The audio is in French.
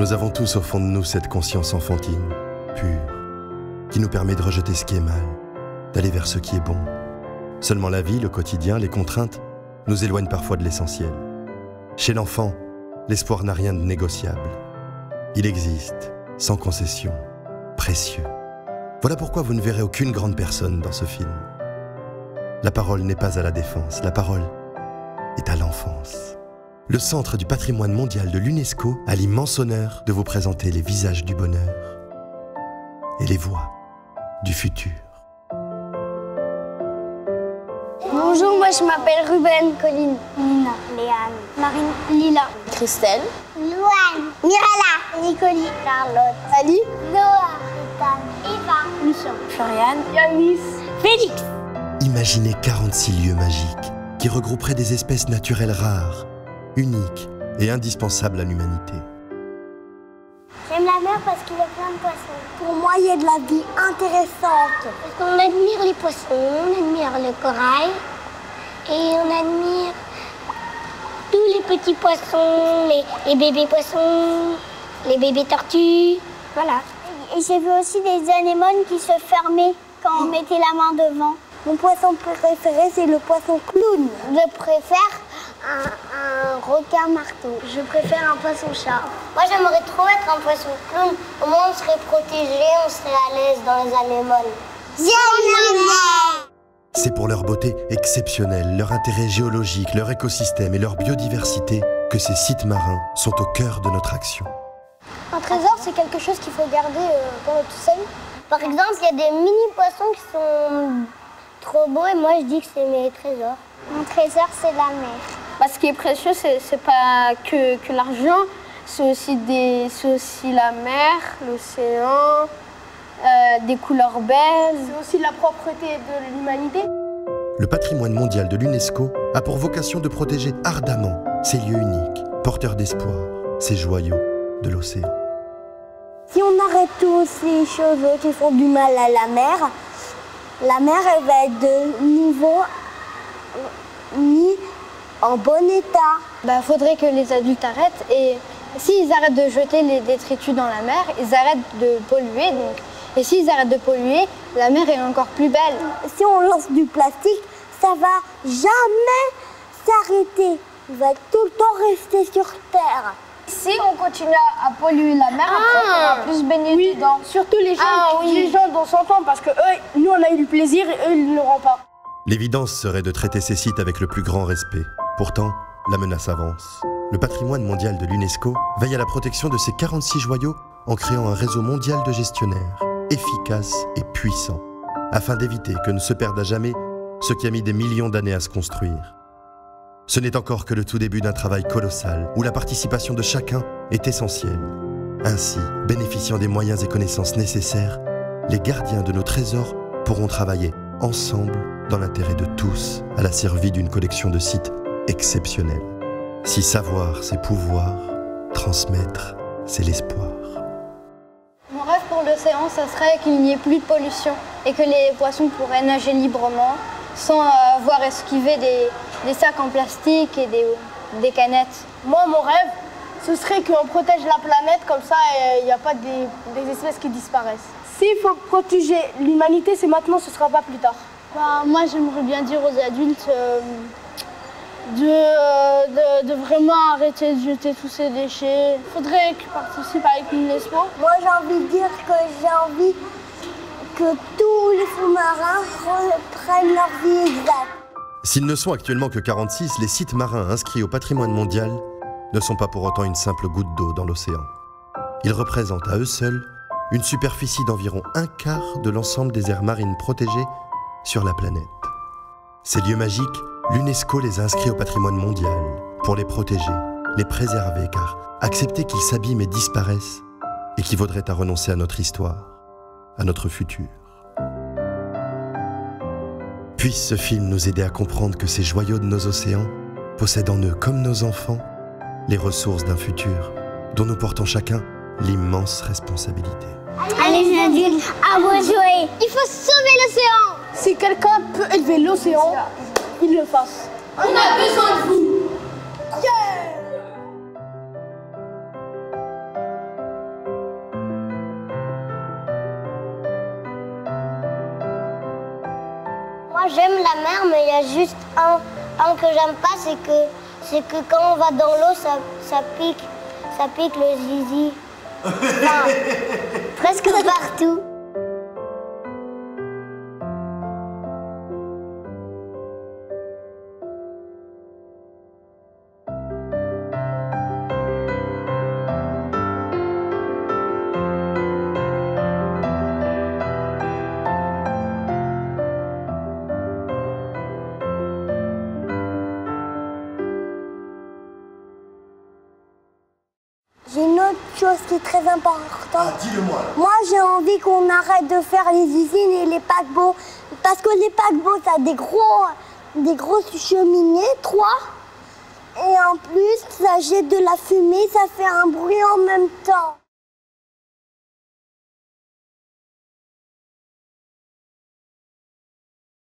Nous avons tous au fond de nous cette conscience enfantine, pure, qui nous permet de rejeter ce qui est mal, d'aller vers ce qui est bon. Seulement la vie, le quotidien, les contraintes nous éloignent parfois de l'essentiel. Chez l'enfant, l'espoir n'a rien de négociable. Il existe, sans concession, précieux. Voilà pourquoi vous ne verrez aucune grande personne dans ce film. La parole n'est pas à la défense, la parole est à l'enfance. Le Centre du patrimoine mondial de l'UNESCO a l'immense honneur de vous présenter les visages du bonheur et les voix du futur. Bonjour, moi je m'appelle Ruben, Colline, Nina, Léane, Marine, Lila, Christelle, Louane, Mirala, Nicoli, Charlotte, Ali, Noah, Ethan, Eva, Lucien, Floriane, Yanis, Félix. Imaginez 46 lieux magiques qui regrouperaient des espèces naturelles rares, uniques et indispensables à l'humanité. J'aime la mer parce qu'il y a plein de poissons. Pour moi, il y a de la vie intéressante. Parce qu'on admire les poissons, on admire le corail et on admire tous les petits poissons, les bébés poissons, les bébés tortues, voilà. Et j'ai vu aussi des anémones qui se fermaient quand on mettait la main devant. Mon poisson préféré, c'est le poisson clown. Je préfère un requin marteau. Je préfère un poisson-chat. Moi, j'aimerais trop être un poisson clown. Au moins, on serait protégé, on serait à l'aise dans les anémones. J'aime la mer! C'est pour leur beauté exceptionnelle, leur intérêt géologique, leur écosystème et leur biodiversité que ces sites marins sont au cœur de notre action. Un trésor, c'est quelque chose qu'il faut garder quand on est tout seul. Par exemple, il y a des mini-poissons qui sont trop beaux et moi, je dis que c'est mes trésors. Mon trésor, c'est la mer. Bah, ce qui est précieux, c'est pas que l'argent, c'est aussi la mer, l'océan, des couleurs belles. C'est aussi la propreté de l'humanité. Le patrimoine mondial de l'UNESCO a pour vocation de protéger ardemment ces lieux uniques, porteurs d'espoir, ces joyaux de l'océan. Si on arrête toutes ces choses qui font du mal à la mer elle va être de nouveau mis en bon état. Bah, faudrait que les adultes arrêtent et s'ils arrêtent de jeter les détritus dans la mer, ils arrêtent de polluer. Donc. Et s'ils arrêtent de polluer, la mer est encore plus belle. Si on lance du plastique, ça va jamais s'arrêter. Il va tout le temps rester sur Terre. Si on continue à polluer la mer, après on va plus se baigner dedans. Surtout les gens dont s'entend, parce que eux, nous on a eu du plaisir et eux ils ne l'auront pas. L'évidence serait de traiter ces sites avec le plus grand respect. Pourtant, la menace avance. Le patrimoine mondial de l'UNESCO veille à la protection de ces 46 joyaux en créant un réseau mondial de gestionnaires, efficace et puissant, afin d'éviter que ne se perde à jamais ce qui a mis des millions d'années à se construire. Ce n'est encore que le tout début d'un travail colossal où la participation de chacun est essentielle. Ainsi, bénéficiant des moyens et connaissances nécessaires, les gardiens de nos trésors pourront travailler ensemble dans l'intérêt de tous à la survie d'une collection de sites exceptionnels. Si savoir, c'est pouvoir, transmettre, c'est l'espoir. Mon rêve pour l'océan, ça serait qu'il n'y ait plus de pollution et que les poissons pourraient nager librement sans avoir esquivé des sacs en plastique et des canettes. Moi, mon rêve, ce serait qu'on protège la planète, comme ça il n'y a pas des espèces qui disparaissent. S'il faut protéger l'humanité, c'est maintenant, ce ne sera pas plus tard. Bah, moi, j'aimerais bien dire aux adultes de vraiment arrêter de jeter tous ces déchets. Il faudrait qu'ils participent avec l'UNESCO. Moi, j'ai envie de dire que j'ai envie que tous les sous-marins reprennent leur vie exacte. S'ils ne sont actuellement que 46, les sites marins inscrits au patrimoine mondial ne sont pas pour autant une simple goutte d'eau dans l'océan. Ils représentent à eux seuls une superficie d'environ 1/4 de l'ensemble des aires marines protégées sur la planète. Ces lieux magiques, l'UNESCO les a inscrits au patrimoine mondial pour les protéger, les préserver, car accepter qu'ils s'abîment et disparaissent équivaudrait à renoncer à notre histoire, à notre futur. Puisse ce film nous aider à comprendre que ces joyaux de nos océans possèdent en eux, comme nos enfants, les ressources d'un futur dont nous portons chacun l'immense responsabilité. Allez les adultes, à vous jouer. Il faut sauver l'océan. Si quelqu'un peut élever l'océan, il le fasse. On a besoin de vous. Yeah! j'aime la mer, mais il y a juste un que j'aime pas, c'est que quand on va dans l'eau, ça pique le zizi. Enfin, presque partout. J'ai une autre chose qui est très importante. Ah, dis-le-moi. Moi, j'ai envie qu'on arrête de faire les usines et les paquebots. Parce que les paquebots, ça a des grosses cheminées, 3. Et en plus, ça jette de la fumée, ça fait un bruit en même temps.